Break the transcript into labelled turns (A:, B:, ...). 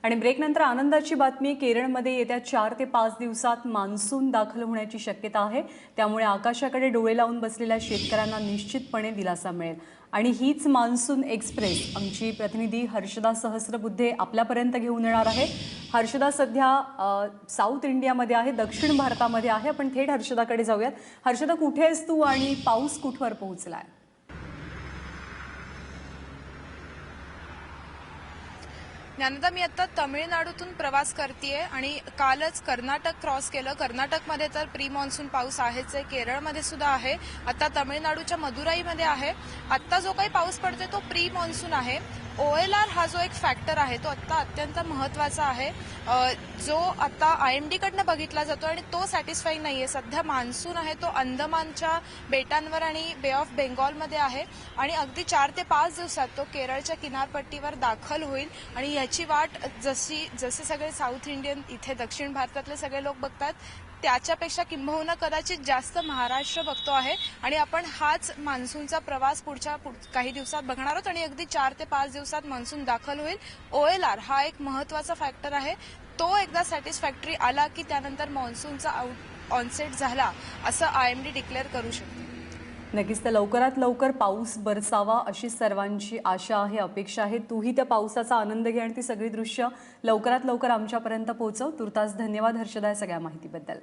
A: आणि ब्रेकनंतर आनंदाची बातमी, केरळमध्ये येत्या 4 ते 5 दिवसात मान्सून दाखल होण्याची शक्यता आहे। त्यामुळे आकाशाकडे डोळे लावून बसलेल्या शेतकऱ्यांना निश्चितपणे दिलासा मिळेल। आणि हीच मान्सून एक्सप्रेस आमची प्रतिनिधी हर्षदा सहस्रबुद्धे आपल्यापर्यंत घेऊन येणार आहे। हर्षदा सध्या साऊथ इंडियामध्ये आहे, दक्षिण भारतामध्ये आहे। आपण थेट हर्षदाकडे जाऊयात। हर्षदा, कुठे आहेस तू आणि पाऊस कुठवर पोहोचलाय?
B: ज्ञानदा, मी आता तमिळनाडूतून प्रवास करतेय आणि कालच कर्नाटक क्रॉस केलं। कर्नाटकमध्ये तर प्री मॉन्सून पाऊस आहेच आहे, केरळमध्ये सुद्धा आहे, आता तमिळनाडूच्या मदुराईमध्ये आहे। आता जो काही पाऊस पडतोय तो प्री मॉन्सून आहे। OLR हा जो एक फॅक्टर आहे तो आता अत्यंत महत्त्वाचा आहे, जो आता IMD कडनं बघितला जातो आणि तो सॅटिस्फाईंग नाहीये। सध्या मान्सून आहे तो अंदमानच्या बेटांवर आणि बे ऑफ बेंगॉलमध्ये आहे आणि अगदी 4 ते 5 दिवसात तो केरळच्या किनारपट्टीवर दाखल होईल। आणि याची वाट जसे सगळे साऊथ इंडियन इथे दक्षिण भारतातले सगळे लोक बघतात त्याच्यापेक्षा किंबहुना कदाचित जास्त महाराष्ट्र बघतो आहे। आणि आपण हाच मान्सूनचा प्रवास पुढच्या काही दिवसात बघणार आहोत आणि अगदी 4 ते 5 दिवसात मान्सून दाखल होईल। OLR हा एक महत्त्वाचा फॅक्टर आहे, तो एकदा सॅटिस्फॅक्टरी आला की त्यानंतर मान्सूनचा ऑनसेट झाला असं IMD डिक्लेअर करू शकते।
A: नक्कीच, तर लवकरात लवकर पाऊस बरसावा अशी सर्वांची आशा आहे, अपेक्षा आहे। तूही त्या पावसाचा आनंद घे आणि ती सगळी दृश्य लवकरात लवकर आमच्यापर्यंत पोहोचव। तुर्तास धन्यवाद हर्षदा, या सगळ्या माहितीबद्दल।